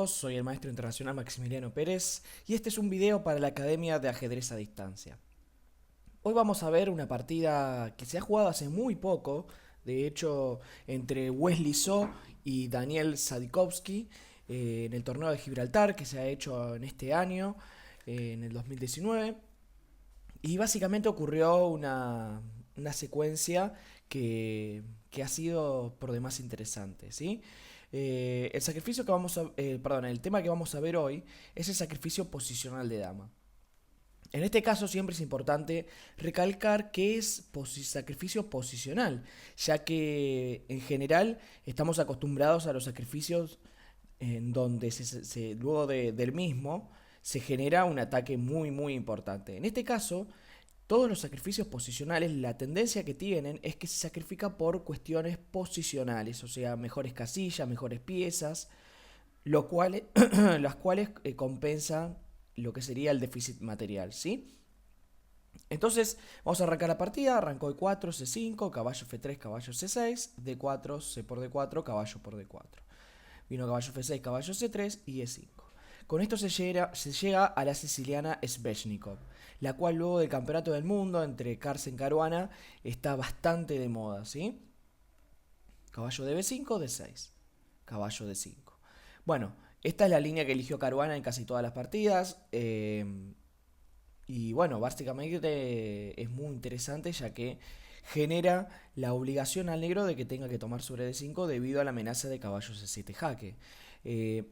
todos, soy el maestro internacional Maximiliano Pérez y este es un video para la Academia de Ajedrez a Distancia. Hoy vamos a ver una partida que se ha jugado hace muy poco, de hecho entre Wesley So y Daniel Sadikovsky en el torneo de Gibraltar que se ha hecho en este año, en el 2019. Y básicamente ocurrió una secuencia que ha sido por demás interesante, ¿sí? El sacrificio que perdón, el tema que vamos a ver hoy es el sacrificio posicional de dama. En este caso siempre es importante recalcar que es sacrificio posicional, ya que en general estamos acostumbrados a los sacrificios en donde luego del mismo se genera un ataque muy importante. En este caso, todos los sacrificios posicionales, la tendencia que tienen es que se sacrifica por cuestiones posicionales, o sea, mejores casillas, mejores piezas, lo cual, las cuales compensan lo que sería el déficit material, ¿sí? Entonces, vamos a arrancar la partida. Arrancó E4, C5, caballo F3, caballo C6, D4, C por D4, caballo por D4. Vino caballo F6, caballo C3 y E5. Con esto se llega a la siciliana Sveshnikov, la cual luego del campeonato del mundo entre Carlsen y Caruana está bastante de moda, ¿sí? Caballo de B5, D6. Caballo D5. Bueno, esta es la línea que eligió Caruana en casi todas las partidas. Y bueno, básicamente es muy interesante ya que genera la obligación al negro de que tenga que tomar sobre D5 debido a la amenaza de caballo C7 jaque. Eh,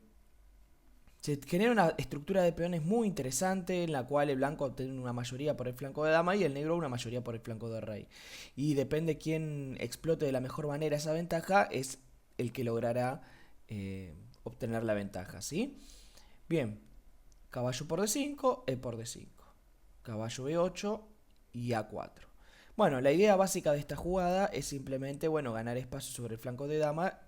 Se genera una estructura de peones muy interesante en la cual el blanco obtiene una mayoría por el flanco de dama y el negro una mayoría por el flanco de rey. Y depende quién explote de la mejor manera esa ventaja, es el que logrará obtener la ventaja, ¿sí? Bien, caballo por D5, E por D5, caballo B8 y A4. Bueno, la idea básica de esta jugada es simplemente, bueno, ganar espacio sobre el flanco de dama,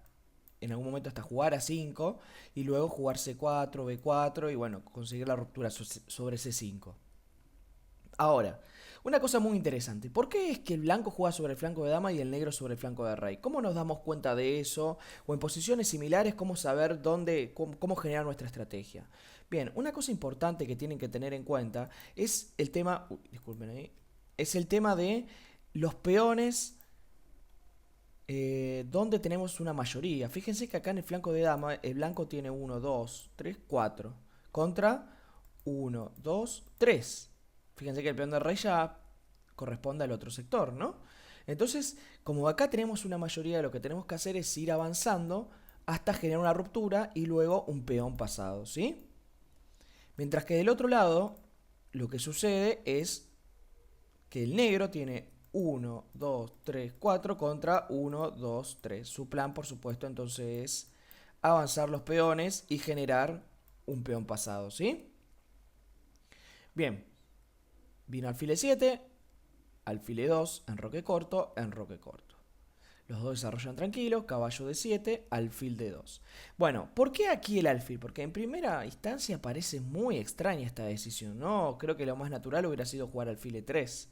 en algún momento hasta jugar a 5 y luego jugar C4, B4 y bueno, conseguir la ruptura sobre C5. Ahora, una cosa muy interesante, ¿por qué es que el blanco juega sobre el flanco de dama y el negro sobre el flanco de rey? ¿Cómo nos damos cuenta de eso? O en posiciones similares, ¿cómo saber cómo generar nuestra estrategia? Bien, una cosa importante que tienen que tener en cuenta es el tema, disculpen ahí, es el tema de los peones donde tenemos una mayoría. Fíjense que acá en el flanco de dama el blanco tiene 1, 2, 3, 4 contra 1, 2, 3. Fíjense que el peón de rey ya corresponde al otro sector, ¿no? Entonces, como acá tenemos una mayoría, lo que tenemos que hacer es ir avanzando hasta generar una ruptura y luego un peón pasado, ¿sí? Mientras que del otro lado, lo que sucede es que el negro tiene 1, 2, 3, 4 contra 1, 2, 3. Su plan, por supuesto, entonces es avanzar los peones y generar un peón pasado, ¿sí? Bien, vino alfil E7, alfil E2, enroque corto, enroque corto. Los dos desarrollan tranquilos, caballo D7, alfil D2. Bueno, ¿por qué aquí el alfil? Porque en primera instancia parece muy extraña esta decisión, ¿no? Creo que lo más natural hubiera sido jugar alfil E3.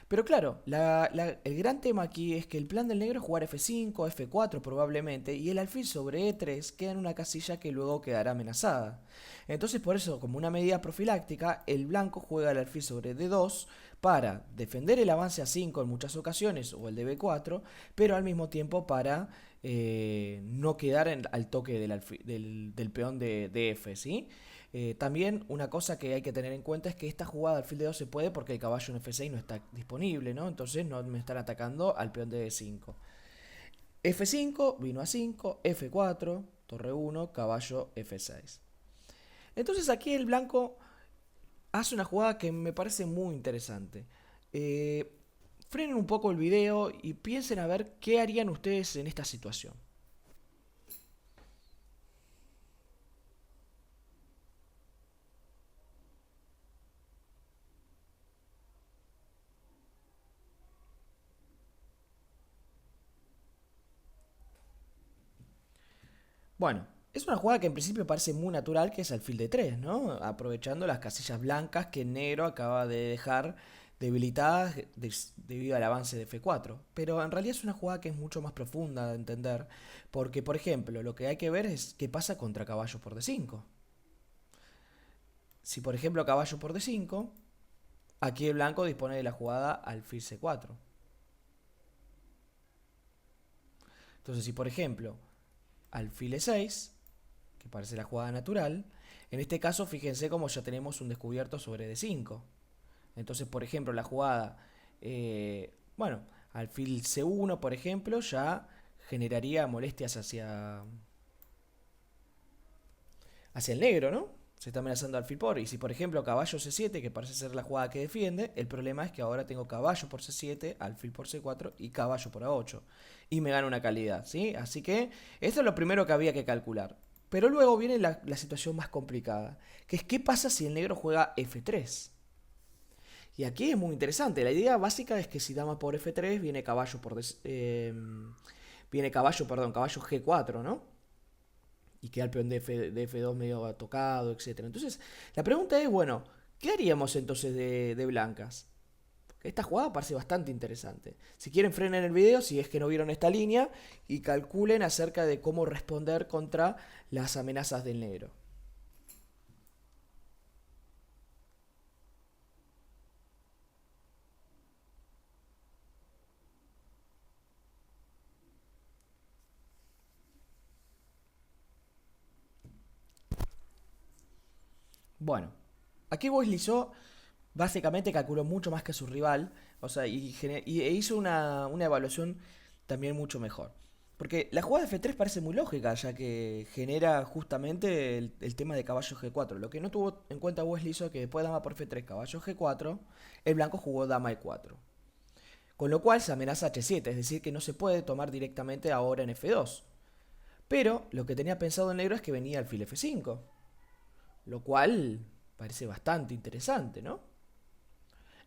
Pero claro, el gran tema aquí es que el plan del negro es jugar F5, F4 probablemente, y el alfil sobre E3 queda en una casilla que luego quedará amenazada. Entonces por eso, como una medida profiláctica, el blanco juega el alfil sobre D2 para defender el avance a 5 en muchas ocasiones, o el de B4, pero al mismo tiempo para no quedar al toque del peón de F, ¿sí? También una cosa que hay que tener en cuenta es que esta jugada alfil de 2 se puede porque el caballo en F6 no está disponible, ¿no? Entonces no me están atacando al peón de D5. F5, vino a 5, F4, torre 1, caballo F6. Entonces aquí el blanco hace una jugada que me parece muy interesante. Eh, Frenen un poco el video y piensen a ver qué harían ustedes en esta situación. Bueno, es una jugada que en principio parece muy natural, que es alfil de 3, ¿no? Aprovechando las casillas blancas que el negro acaba de dejar debilitadas debido al avance de F4. Pero en realidad es una jugada que es mucho más profunda de entender, porque por ejemplo, lo que hay que ver es qué pasa contra caballo por D5. Si por ejemplo caballo por D5, aquí el blanco dispone de la jugada alfil C4. Entonces si por ejemplo alfil E6, que parece la jugada natural, en este caso fíjense como ya tenemos un descubierto sobre D5. Entonces por ejemplo la jugada, bueno, alfil C1 por ejemplo ya generaría molestias hacia el negro, ¿no? Se está amenazando alfil por. Y si por ejemplo caballo C7, que parece ser la jugada que defiende, el problema es que ahora tengo caballo por C7, alfil por C4 y caballo por A8. Y me gana una calidad, ¿sí? Así que esto es lo primero que había que calcular. Pero luego viene la situación más complicada, que es qué pasa si el negro juega F3. Y aquí es muy interesante. La idea básica es que si dama por F3 viene caballo por viene caballo, perdón, caballo G4, ¿no? Y queda el peón de F2 medio tocado, etcétera. Entonces, la pregunta es, bueno, ¿qué haríamos entonces de blancas? Esta jugada parece bastante interesante. Si quieren, frenen el video si es que no vieron esta línea y calculen acerca de cómo responder contra las amenazas del negro. Bueno, aquí Boislizó básicamente calculó mucho más que su rival, o sea, e hizo una evaluación también mucho mejor. Porque la jugada de F3 parece muy lógica, ya que genera justamente el tema de caballo G4. Lo que no tuvo en cuenta Wesley hizo que después de dama por F3, caballo G4, el blanco jugó dama E4. Con lo cual se amenaza H7, es decir, que no se puede tomar directamente ahora en F2. Pero lo que tenía pensado el negro es que venía alfil F5, lo cual parece bastante interesante, ¿no?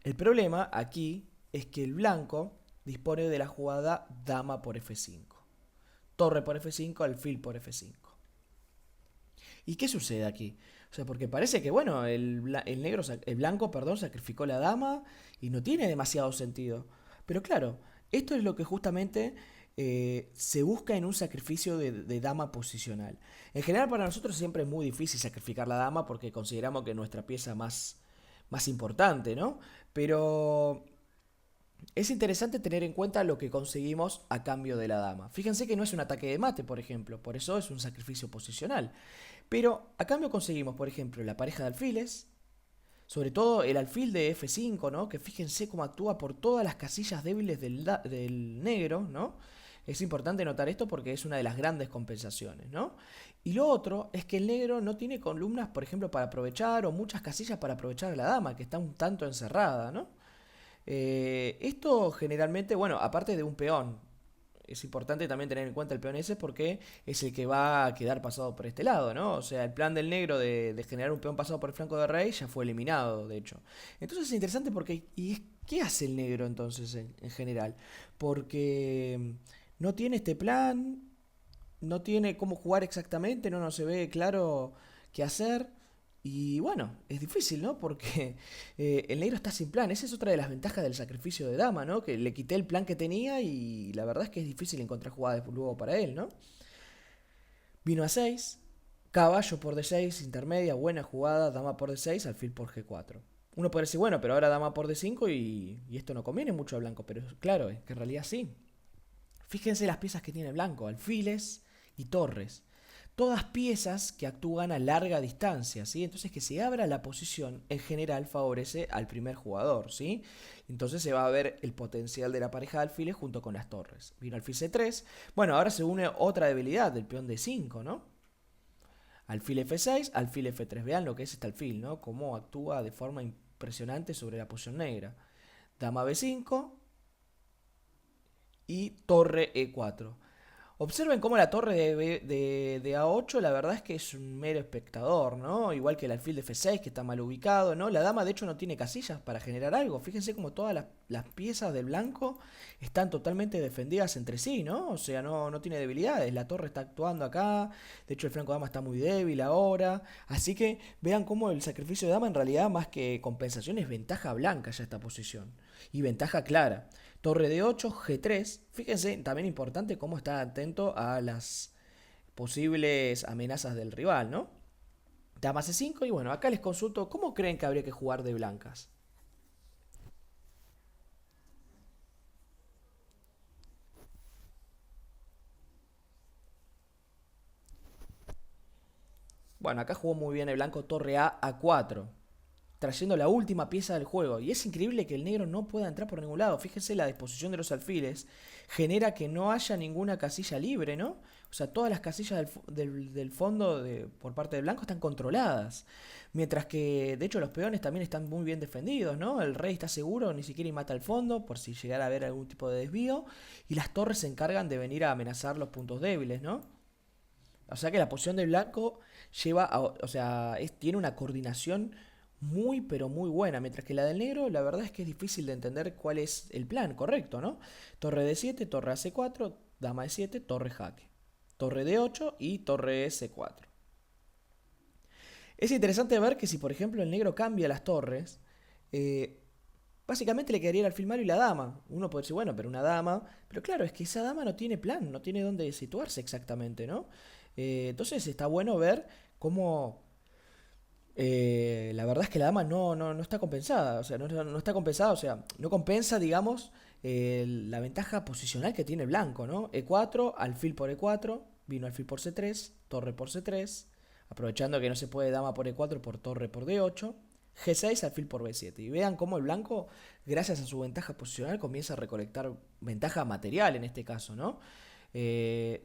El problema aquí es que el blanco dispone de la jugada dama por F5, torre por F5, alfil por F5. ¿Y qué sucede aquí? O sea, porque parece que, bueno, el blanco, perdón, sacrificó la dama y no tiene demasiado sentido. Pero claro, esto es lo que justamente se busca en un sacrificio de dama posicional. En general para nosotros siempre es muy difícil sacrificar la dama porque consideramos que es nuestra pieza más importante, ¿no? Pero es interesante tener en cuenta lo que conseguimos a cambio de la dama. Fíjense que no es un ataque de mate, por ejemplo, por eso es un sacrificio posicional. Pero a cambio conseguimos, por ejemplo, la pareja de alfiles, sobre todo el alfil de F5, ¿no? Que fíjense cómo actúa por todas las casillas débiles del negro, ¿no? Es importante notar esto porque es una de las grandes compensaciones, ¿no? Y lo otro es que el negro no tiene columnas, por ejemplo, para aprovechar o muchas casillas para aprovechar a la dama, que está un tanto encerrada, ¿no? Esto generalmente, bueno, aparte de un peón, es importante también tener en cuenta el peón ese porque es el que va a quedar pasado por este lado, ¿no? O sea, el plan del negro de generar un peón pasado por el flanco de rey ya fue eliminado, de hecho. Entonces es interesante porque, ¿qué hace el negro entonces en general? Porque no tiene este plan, no tiene cómo jugar exactamente, no se ve claro qué hacer. Y bueno, es difícil, ¿no? Porque el negro está sin plan. Esa es otra de las ventajas del sacrificio de dama, ¿no? Que le quité el plan que tenía y la verdad es que es difícil encontrar jugadas luego para él, ¿no? Vino a 6, caballo por D6, intermedia, buena jugada, dama por D6, alfil por G4. Uno puede decir, bueno, pero ahora dama por D5 y esto no conviene mucho al blanco, pero claro, es que en realidad sí. Fíjense las piezas que tiene el blanco, alfiles y torres. Todas piezas que actúan a larga distancia, ¿sí? Entonces que se abra la posición en general favorece al primer jugador, ¿sí? Entonces se va a ver el potencial de la pareja de alfiles junto con las torres. Vino alfil C3. Bueno, ahora se une otra debilidad del peón D5, ¿no? Alfil F6, alfil F3. Vean lo que es este alfil, ¿no? Cómo actúa de forma impresionante sobre la posición negra. Dama B5 y torre E4. Observen cómo la torre de A8 la verdad es que es un mero espectador, ¿no? Igual que el alfil de F6 que está mal ubicado, ¿no? La dama de hecho no tiene casillas para generar algo. Fíjense como todas las piezas del blanco están totalmente defendidas entre sí, ¿no? O sea, no tiene debilidades. La torre está actuando acá, de hecho el flanco de dama está muy débil ahora. Así que vean cómo el sacrificio de dama en realidad más que compensación es ventaja blanca ya esta posición. Y ventaja clara. Torre de 8, G3. Fíjense, también importante cómo está atento a las posibles amenazas del rival, ¿no? Dama C5 y bueno, acá les consulto cómo creen que habría que jugar de blancas. Bueno, acá jugó muy bien el blanco torre A4, trayendo la última pieza del juego. Y es increíble que el negro no pueda entrar por ningún lado. Fíjense, la disposición de los alfiles genera que no haya ninguna casilla libre, ¿no? O sea, todas las casillas del fondo por parte del blanco están controladas. Mientras que, de hecho, los peones también están muy bien defendidos, ¿no? El rey está seguro, ni siquiera y mata al fondo por si llegara a haber algún tipo de desvío. Y las torres se encargan de venir a amenazar los puntos débiles, ¿no? O sea que la posición del blanco o sea, tiene una coordinación muy pero muy buena, mientras que la del negro la verdad es que es difícil de entender cuál es el plan correcto, ¿no? Torre de 7, torre a C4, dama de 7, torre jaque. Torre de 8 y torre C4. Es interesante ver que si por ejemplo el negro cambia las torres, eh, básicamente le quedaría el alfil malo y la dama. Uno puede decir, bueno, pero una dama. Pero claro, es que esa dama no tiene plan, no tiene dónde situarse exactamente, ¿no? Entonces está bueno ver cómo. La verdad es que la dama no está compensada. O sea, no está compensada, o sea, no compensa, digamos, la ventaja posicional que tiene el blanco, ¿no? E4, alfil por E4, vino alfil por C3, torre por C3, aprovechando que no se puede dama por E4 por torre por D8. G6 alfil por B7. Y vean cómo el blanco, gracias a su ventaja posicional, comienza a recolectar ventaja material en este caso, ¿no?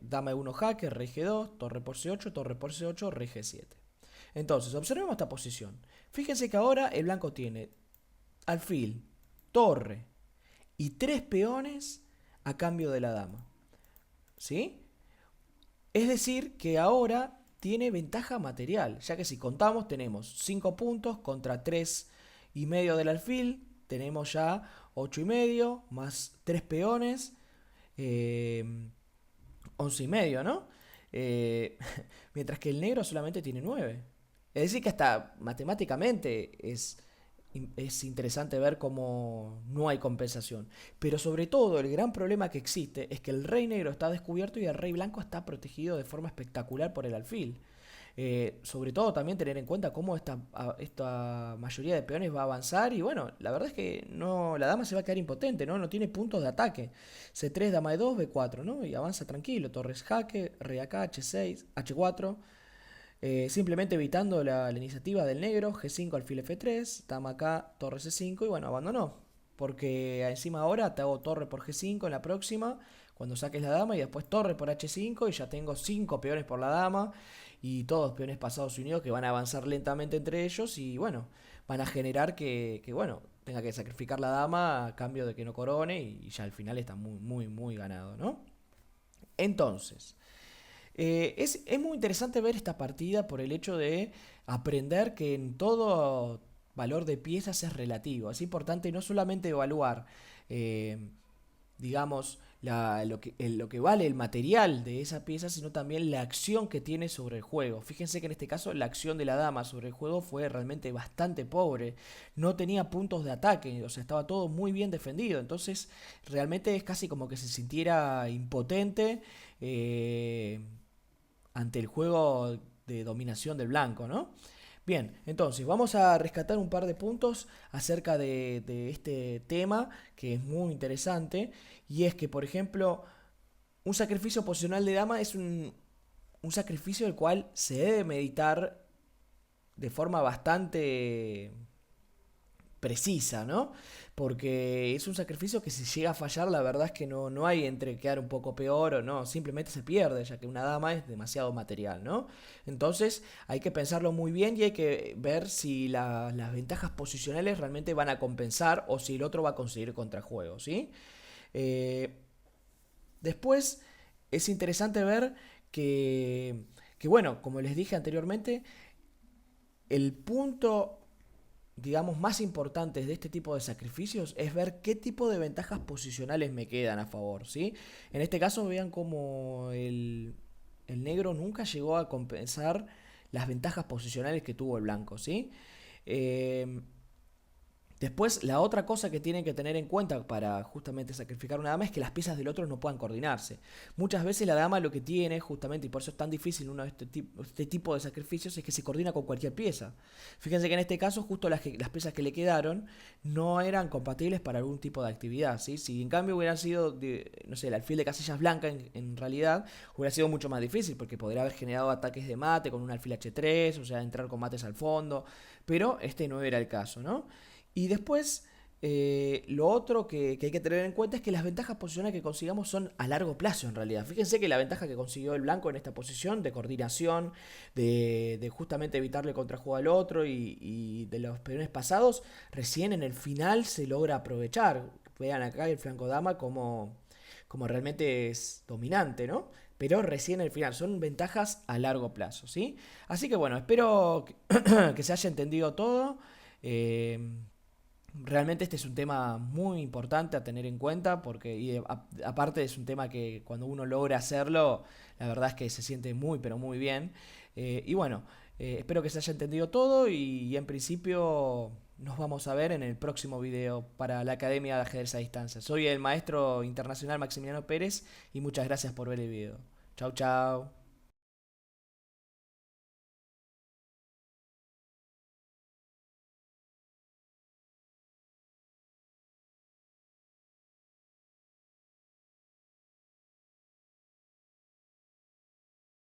Dama E1 jaque, rey G2, torre por C8, torre por C8, rey G7. Entonces, observemos esta posición. Fíjense que ahora el blanco tiene alfil, torre y tres peones a cambio de la dama. ¿Sí? Es decir, que ahora tiene ventaja material, ya que si contamos tenemos 5 puntos contra 3 y medio del alfil, tenemos ya 8 y medio, más 3 peones, 11 y medio, ¿no? Eh, Mientras que el negro solamente tiene 9. Es decir, que hasta matemáticamente es interesante ver cómo no hay compensación. Pero sobre todo, el gran problema que existe es que el rey negro está descubierto y el rey blanco está protegido de forma espectacular por el alfil. Sobre todo también tener en cuenta cómo esta mayoría de peones va a avanzar y bueno, la verdad es que no, la dama se va a quedar impotente, ¿no? No tiene puntos de ataque. C3, dama de 2, B4, ¿no? Y avanza tranquilo, torres jaque, rey acá, H6, H4, simplemente evitando la iniciativa del negro, G5, alfil F3, dama acá, torre C5 y bueno, abandonó. Porque encima ahora te hago torre por G5 en la próxima, cuando saques la dama y después torre por H5 y ya tengo 5 peones por la dama y todos peones pasados y unidos que van a avanzar lentamente entre ellos y bueno, van a generar bueno, tenga que sacrificar la dama a cambio de que no corone y ya al final está muy, muy, muy ganado, ¿no? Entonces, es muy interesante ver esta partida por el hecho de aprender que en todo valor de piezas es relativo. Es importante no solamente evaluar, eh, digamos, lo que vale el material de esa pieza, sino también la acción que tiene sobre el juego. Fíjense que en este caso la acción de la dama sobre el juego fue realmente bastante pobre. No tenía puntos de ataque, o sea, estaba todo muy bien defendido. Entonces, realmente es casi como que se sintiera impotente. eh, Ante el juego de dominación del blanco, ¿no? Bien, entonces vamos a rescatar un par de puntos acerca de este tema que es muy interesante y es que, por ejemplo, un sacrificio posicional de dama es un sacrificio del cual se debe meditar de forma bastante precisa, ¿no? Porque es un sacrificio que si llega a fallar, la verdad es que no hay entre quedar un poco peor o no, simplemente se pierde, ya que una dama es demasiado material, ¿no? Entonces hay que pensarlo muy bien y hay que ver si las ventajas posicionales realmente van a compensar o si el otro va a conseguir contrajuego, ¿sí? Eh, Después, es interesante ver que, bueno, como les dije anteriormente, el punto, digamos, más importante de este tipo de sacrificios es ver qué tipo de ventajas posicionales me quedan a favor, ¿sí? En este caso vean como el negro nunca llegó a compensar las ventajas posicionales que tuvo el blanco, ¿sí? Eh, Después, la otra cosa que tienen que tener en cuenta para justamente sacrificar una dama es que las piezas del otro no puedan coordinarse. Muchas veces la dama lo que tiene, justamente, y por eso es tan difícil uno de este tipo de sacrificios, es que se coordina con cualquier pieza. Fíjense que en este caso, justo las piezas que le quedaron no eran compatibles para algún tipo de actividad, ¿sí? Si en cambio hubieran sido, no sé, el alfil de casillas blanca, en realidad, hubiera sido mucho más difícil, porque podría haber generado ataques de mate con un alfil H3, o sea, entrar con mates al fondo, pero este no era el caso, ¿no? Y después, lo otro que hay que tener en cuenta es que las ventajas posicionales que consigamos son a largo plazo en realidad. Fíjense que la ventaja que consiguió el blanco en esta posición de coordinación, de justamente evitarle contrajuego al otro y de los peones pasados, recién en el final se logra aprovechar. Vean acá el flanco dama como realmente es dominante, ¿no? Pero recién en el final, son ventajas a largo plazo, ¿sí? Así que bueno, espero que se haya entendido todo. Eh, Realmente este es un tema muy importante a tener en cuenta porque aparte es un tema que cuando uno logra hacerlo, la verdad es que se siente muy pero muy bien. Y bueno, espero que se haya entendido todo y en principio nos vamos a ver en el próximo video para la Academia de Ajedrez a Distancia. Soy el maestro internacional Maximiliano Pérez y muchas gracias por ver el video. Chau chau.